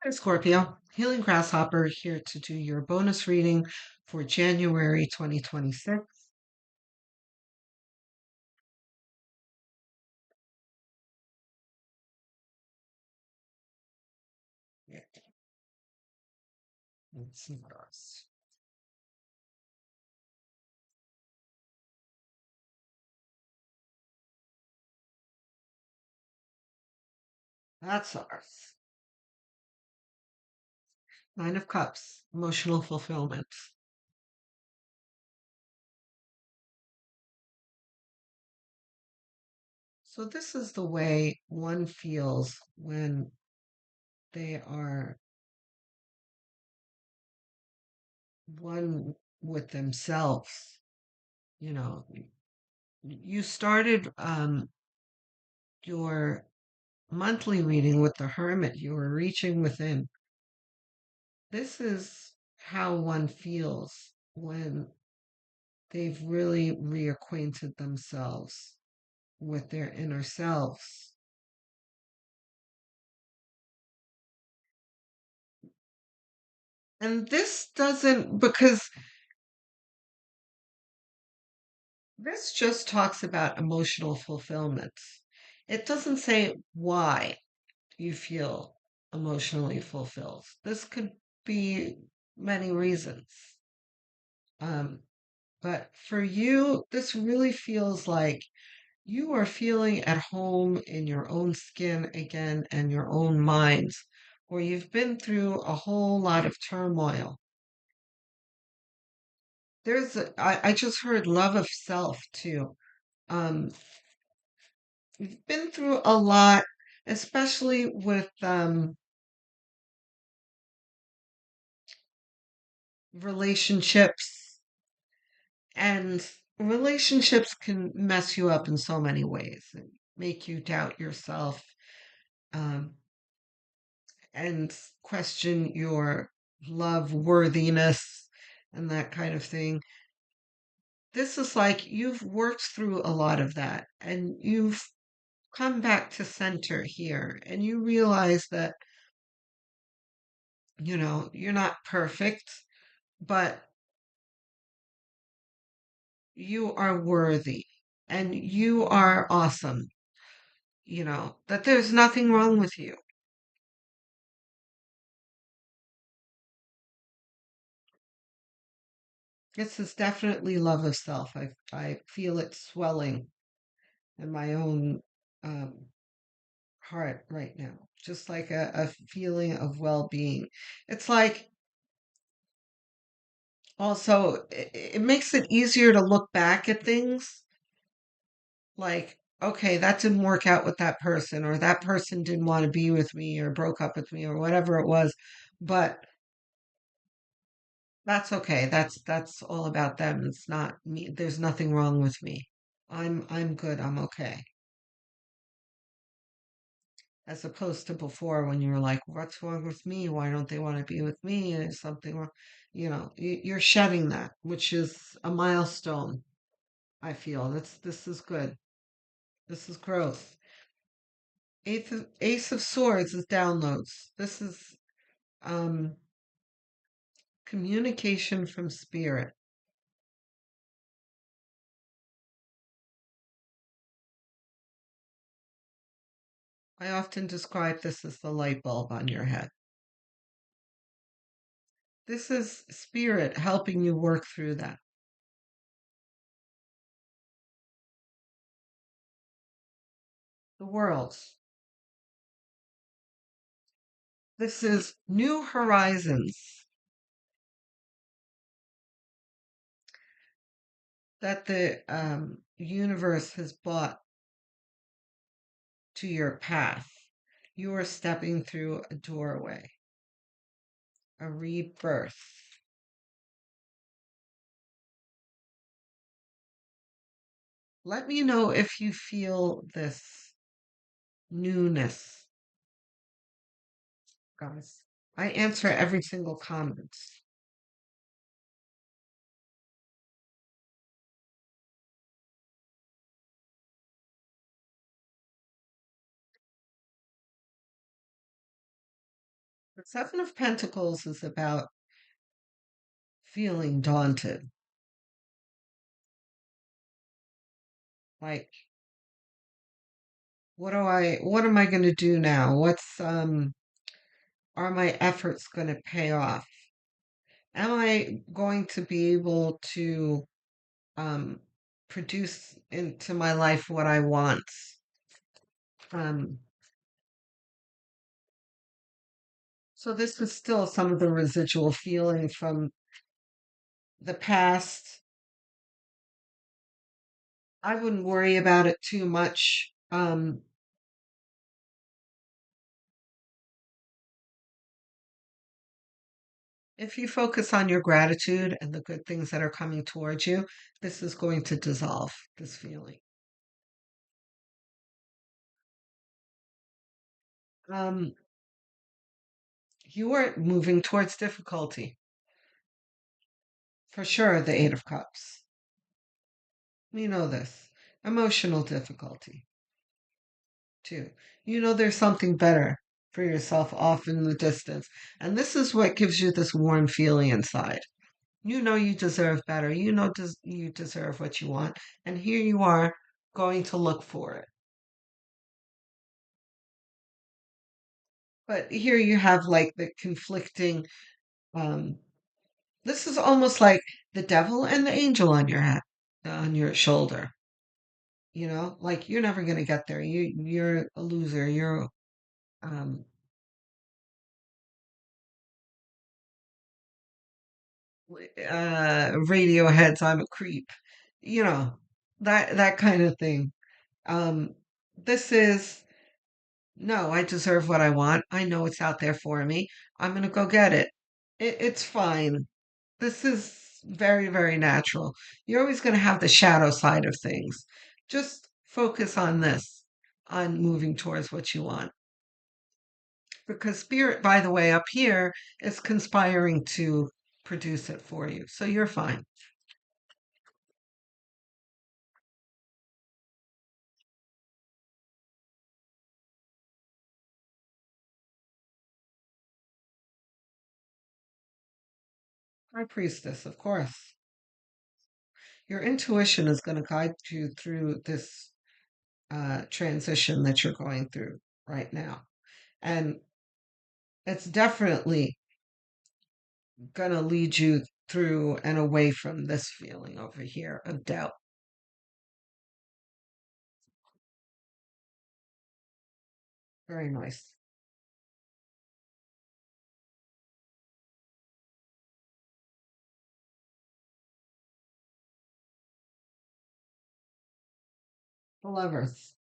Hi, Scorpio. Healing Grasshopper here to do your bonus reading for January 2026. Yeah, let's see what else. That's ours. Nine of Cups, emotional fulfillment. So, this is the way one feels when they are one with themselves. You know, you started your monthly reading with the Hermit. You were reaching within. This is how one feels when they've really reacquainted themselves with their inner selves. And this doesn't, because this just talks about emotional fulfillment. It doesn't say why you feel emotionally fulfilled. This could be many reasons. Um, but for you, this really feels like you are feeling at home in your own skin again and your own mind, where you've been through a whole lot of turmoil. I just heard love of self too. Um, you've been through a lot, especially with relationships, and relationships can mess you up in so many ways and make you doubt yourself. Um, and question your love worthiness and that kind of thing. This is like you've worked through a lot of that and you've come back to center here and you realize that, you're not perfect, but you are worthy and you are awesome, that there's nothing wrong with you. This is definitely love of self. I feel it swelling in my own um, heart right now, just like a feeling of well being. It's like also, it makes it easier to look back at things like, okay, that didn't work out with that person, or that person didn't want to be with me, or broke up with me, or whatever it was. But that's okay. That's all about them. It's not me. There's nothing wrong with me. I'm good. I'm okay. As opposed to before when you were like, what's wrong with me? Why don't they want to be with me? Is something wrong? You're shedding that, which is a milestone, I feel. This is good. This is growth. Ace of Swords is downloads. This is um, communication from spirit. I often describe this as the light bulb on your head. This is spirit helping you work through that. The worlds. This is new horizons that the universe has brought to your path. You are stepping through a doorway, a rebirth. Let me know if you feel this newness, guys. I answer every single comment. The Seven of Pentacles is about feeling daunted. Like, what am I going to do now? Are my efforts going to pay off? Am I going to be able to um, produce into my life what I want? Um, so this is still some of the residual feeling from the past. I wouldn't worry about it too much. If you focus on your gratitude and the good things that are coming towards you, this is going to dissolve this feeling. Um, you are moving towards difficulty. For sure, the Eight of Cups. You know this. Emotional difficulty, too. You know there's something better for yourself off in the distance. And this is what gives you this warm feeling inside. You know you deserve better. You know you deserve what you want. And here you are going to look for it. But here you have like the conflicting, um, this is almost like the devil and the angel on your head, on your shoulder. You know, like you're never gonna get there. You're a loser. You're um Radiohead's I'm a creep. You know, that kind of thing. Um this is no, I deserve what I want. I know it's out there for me. I'm gonna go get it. It's fine. This is very, very natural. You're always going to have the shadow side of things. Just focus on this, on moving towards what you want. Because spirit, by the way, up here is conspiring to produce it for you. So you're fine. High priestess, of course. Your intuition is going to guide you through this transition that you're going through right now. And it's definitely going to lead you through and away from this feeling over here of doubt. Very nice. The lovers.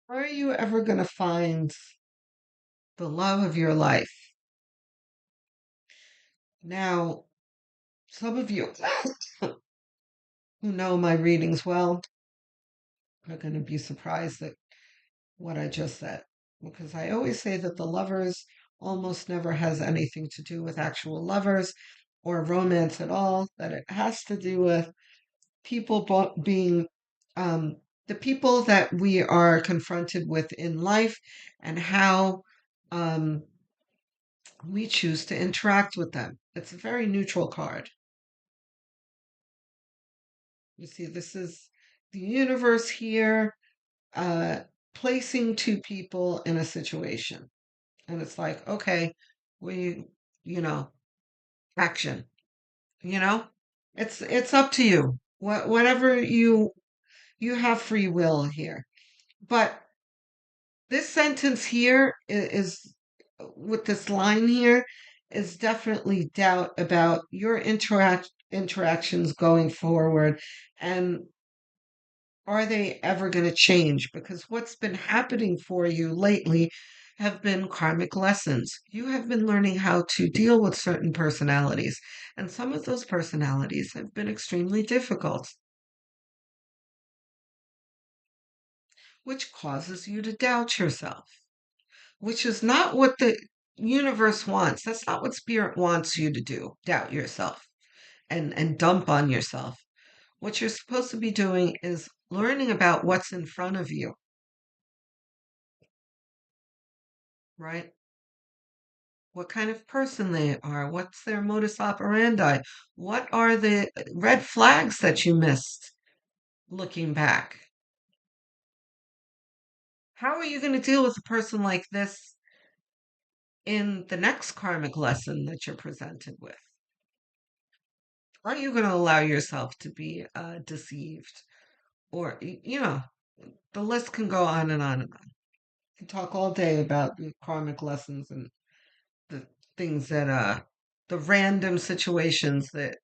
Are you ever going to find the love of your life? Now, some of you who know my readings well are going to be surprised at what I just said, because I always say that the lovers almost never has anything to do with actual lovers or romance at all, that it has to do with people being um, the people that we are confronted with in life and how um, we choose to interact with them. It's a very neutral card. You see, this is the universe here uh, placing two people in a situation. And it's like, okay, we, you know, action, you know? It's up to you. Whatever you have free will here. But this sentence here is with this line here is definitely doubt about your interactions going forward, and are they ever going to change? Because what's been happening for you lately have been karmic lessons. You have been learning how to deal with certain personalities, and some of those personalities have been extremely difficult, which causes you to doubt yourself, which is not what the universe wants. That's not what spirit wants you to do. Doubt yourself and dump on yourself. What you're supposed to be doing is learning about what's in front of you, right? What kind of person they are, what's their modus operandi, what are the red flags that you missed looking back? How are you going to deal with a person like this in the next karmic lesson that you're presented with? Are you going to allow yourself to be deceived? Or, the list can go on and on and on. You can talk all day about the karmic lessons and the things that, the random situations that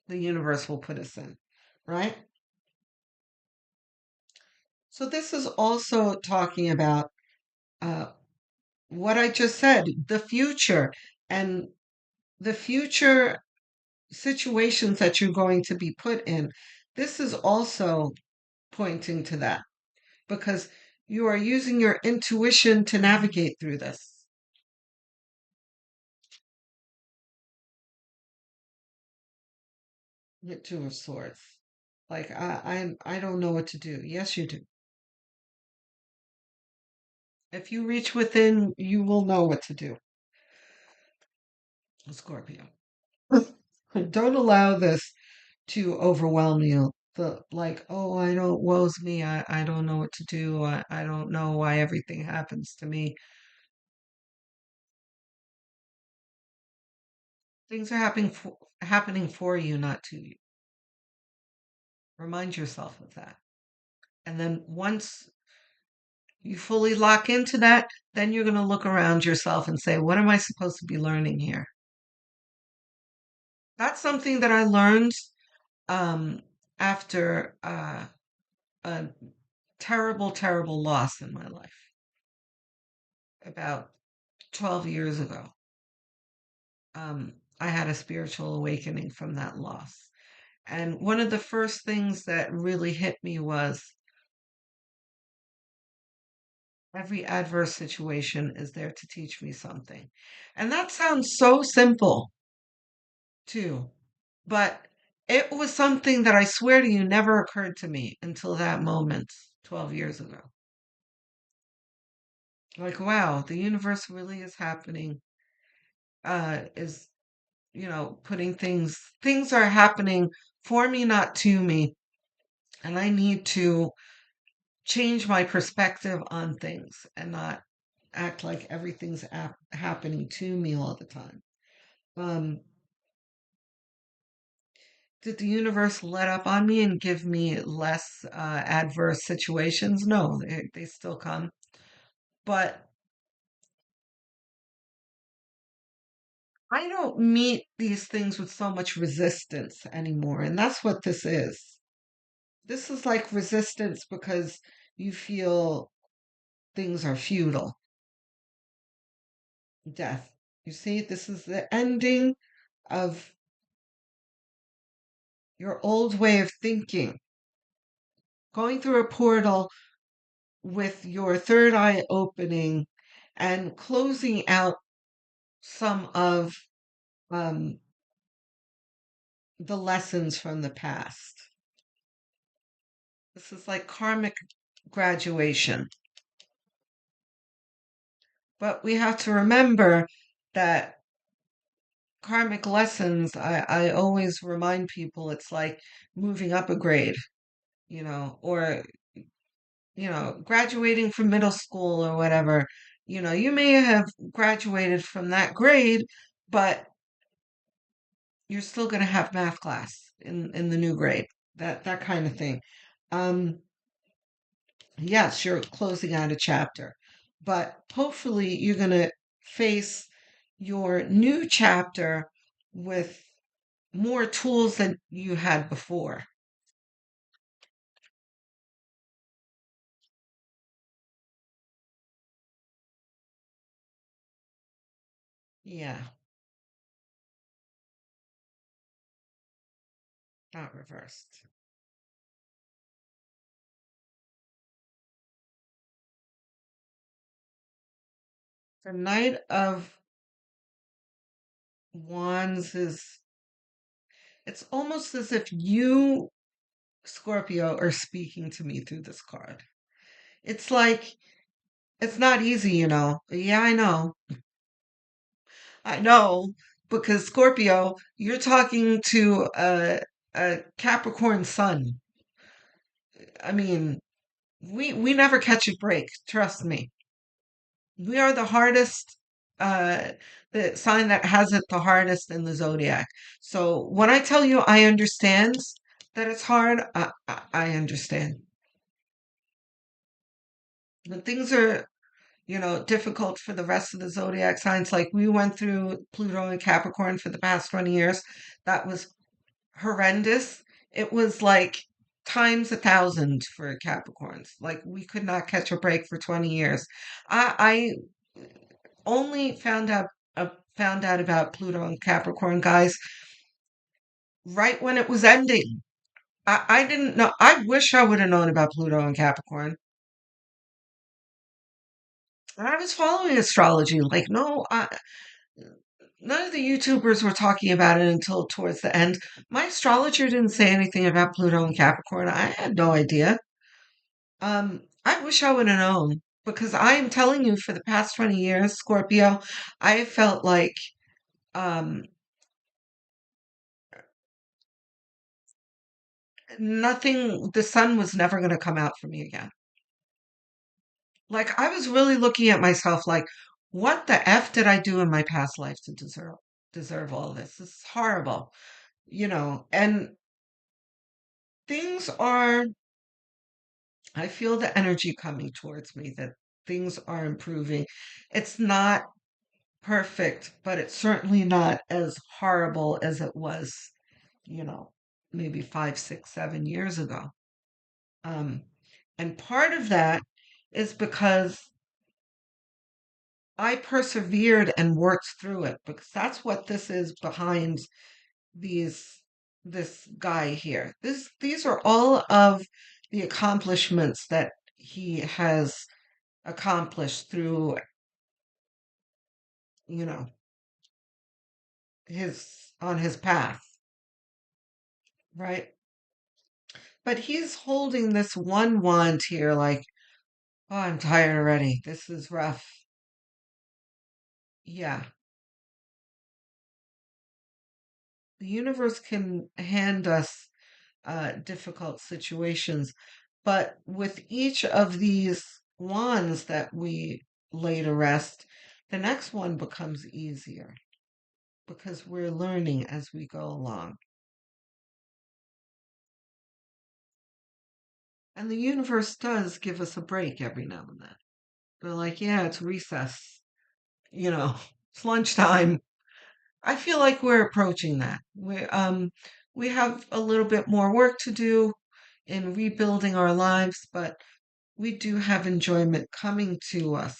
the universe will put us in, right? So, this is also talking about uh, what I just said, the future, and the future situations that you're going to be put in. This is also pointing to that because you are using your intuition to navigate through this. With Two of Swords. Like I don't know what to do. Yes, you do. If you reach within, you will know what to do. Scorpio. Don't allow this to overwhelm you. The like, oh, I don't, woe's me. I don't know what to do. I don't know why everything happens to me. Things are happening for you, not to you. Remind yourself of that. And then once you fully lock into that, then you're going to look around yourself and say, what am I supposed to be learning here? That's something that I learned um, after a terrible, terrible loss in my life about 12 years ago. I had a spiritual awakening from that loss. And one of the first things that really hit me was every adverse situation is there to teach me something. And that sounds so simple, too. But it was something that I swear to you never occurred to me until that moment 12 years ago. Like, wow, the universe really is happening, is, putting things are happening for me, not to me. And I need to change my perspective on things and not act like everything's happening to me all the time. Um, did the universe let up on me and give me less adverse situations? No, they still come. But I don't meet these things with so much resistance anymore. And that's what this is. This is like resistance because you feel things are futile. Death. You see, this is the ending of your old way of thinking. Going through a portal with your third eye opening and closing out some of um, the lessons from the past. This is like karmic graduation. But we have to remember that karmic lessons, I always remind people it's like moving up a grade, or, graduating from middle school or whatever. You may have graduated from that grade, but you're still going to have math class in the new grade. That kind of thing. Um, yes, you're closing out a chapter, but hopefully you're going to face your new chapter with more tools than you had before. Yeah, not reversed. The Knight of Wands is, it's almost as if you Scorpio are speaking to me through this card. It's like, it's not easy, you know. Yeah, I know. I know, because Scorpio, you're talking to a Capricorn sun. I mean, we never catch a break. Trust me. We are the hardest, uh, the sign that has it the hardest in the zodiac. So when I tell you I understand that it's hard, I understand. When things are, difficult for the rest of the zodiac signs, like we went through Pluto and Capricorn for the past 20 years, that was horrendous. It was like times 1,000 for Capricorns. Like we could not catch a break for 20 years. I only found out about Pluto and Capricorn, guys, right when it was ending. I didn't know. I wish I would have known about Pluto and Capricorn. I was following astrology. Like, no, none of the YouTubers were talking about it until towards the end. My astrologer didn't say anything about Pluto and Capricorn. I had no idea. I wish I would have known because I am telling you, for the past 20 years, Scorpio, I felt like um, nothing, the sun was never going to come out for me again. Like I was really looking at myself like, what the F did I do in my past life to deserve all this? This is horrible, and things are, I feel the energy coming towards me that things are improving. It's not perfect, but it's certainly not as horrible as it was, you know, maybe 5, 6, 7 years ago. Um, and part of that is because I persevered and worked through it because that's what this is behind these this guy here. These are all of the accomplishments that he has accomplished through, you know, his on his path, right? But he's holding this one wand here like, oh, I'm tired already. This is rough. Yeah. The universe can hand us difficult situations, but with each of these wands that we lay to rest, the next one becomes easier because we're learning as we go along. And the universe does give us a break every now and then. They're like, yeah, it's recess, you know, it's lunchtime. I feel like we're approaching that. We have a little bit more work to do in rebuilding our lives, but we do have enjoyment coming to us.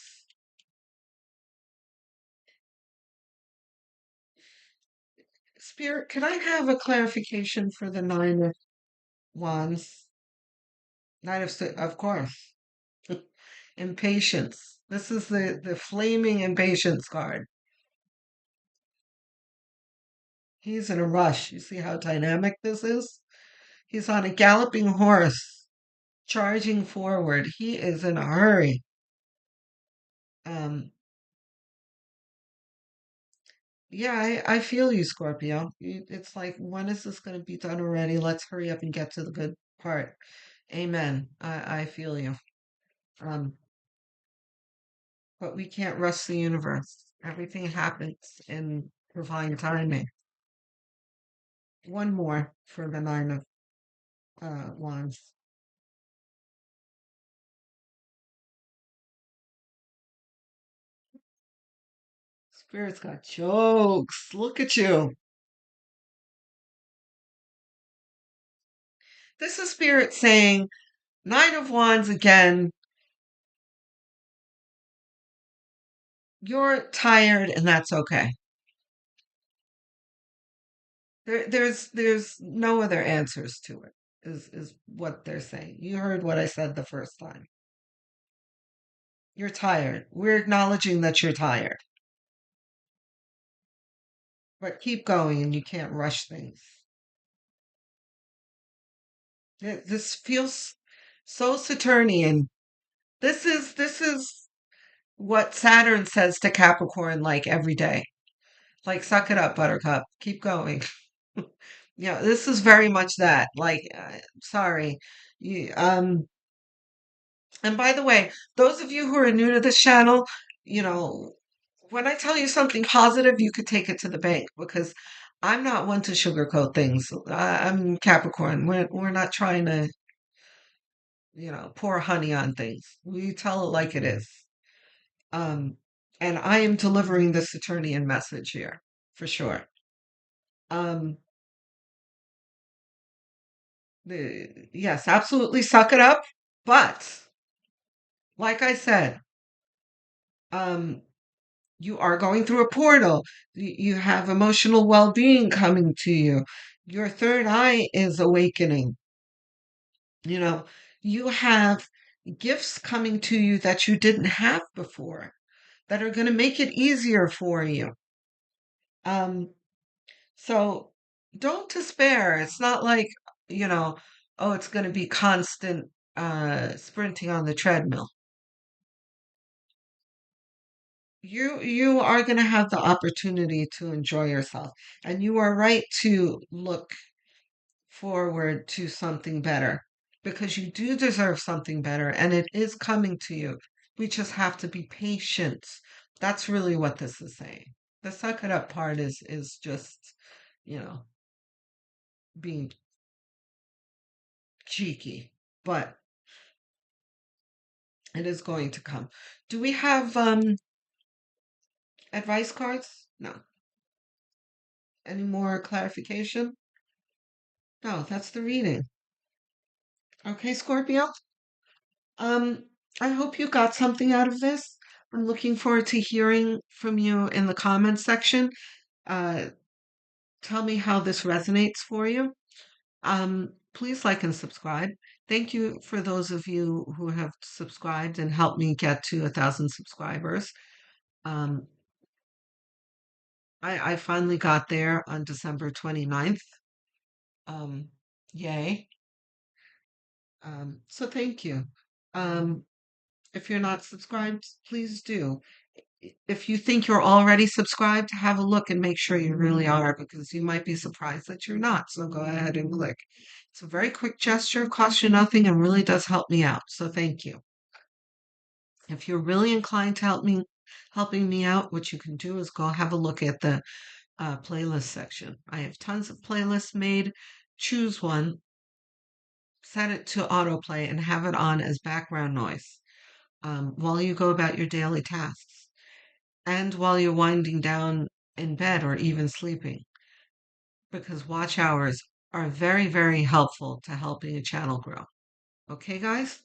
Spirit, can I have a clarification for the Nine of Wands? Of course. Impatience. This is the flaming impatience card. He's in a rush. You see how dynamic this is? He's on a galloping horse, charging forward. He is in a hurry. Um, yeah, I feel you, Scorpio. It's like, when is this going to be done already? Let's hurry up and get to the good part. Amen. I feel you. Um, but we can't rush the universe. Everything happens in divine timing. One more for the Nine of Wands. Spirit's got jokes. Look at you. This is Spirit saying, Nine of Wands again. You're tired, and that's okay. There's no other answers to it. Is what they're saying. You heard what I said the first time. You're tired. We're acknowledging that you're tired, but keep going, and you can't rush things. This feels so Saturnian. This is what Saturn says to Capricorn like every day. Like, suck it up, Buttercup. Keep going. Yeah, this is very much that. Like, sorry. You, and by the way, those of you who are new to this channel, you know, when I tell you something positive, you could take it to the bank because I'm not one to sugarcoat things. I'm Capricorn. We're not trying to, pour honey on things. We tell it like it is. Um, and I am delivering the Saturnian message here for sure. Um, yes, absolutely suck it up. But like I said, um, you are going through a portal. You have emotional well-being coming to you. Your third eye is awakening. You know, you have gifts coming to you that you didn't have before that are going to make it easier for you. Um, so don't despair. It's not like, you know, oh, it's going to be constant sprinting on the treadmill. You are going to have the opportunity to enjoy yourself, and you are right to look forward to something better because you do deserve something better and it is coming to you. We just have to be patient. That's really what this is saying. The suck it up part is just, you know, being cheeky, but it is going to come. Do we have advice cards? No. Any more clarification? No, that's the reading. Okay, Scorpio. Um, I hope you got something out of this. I'm looking forward to hearing from you in the comments section. Uh, tell me how this resonates for you. Please like and subscribe. Thank you for those of you who have subscribed and helped me get to 1,000 subscribers. Um, I finally got there on December 29th. Um, yay. So thank you. Um, if you're not subscribed, please do. If you think you're already subscribed, have a look and make sure you really are because you might be surprised that you're not. So go ahead and click. It's a very quick gesture, costs you nothing, and really does help me out. So thank you. If you're really inclined to helping me out, what you can do is go have a look at the playlist section. I have tons of playlists made. Choose one, set it to autoplay, and have it on as background noise while you go about your daily tasks and while you're winding down in bed or even sleeping, because watch hours are very, very helpful to helping a channel grow. Okay, guys?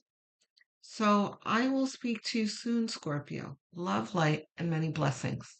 So I will speak to you soon, Scorpio. Love, light, and many blessings.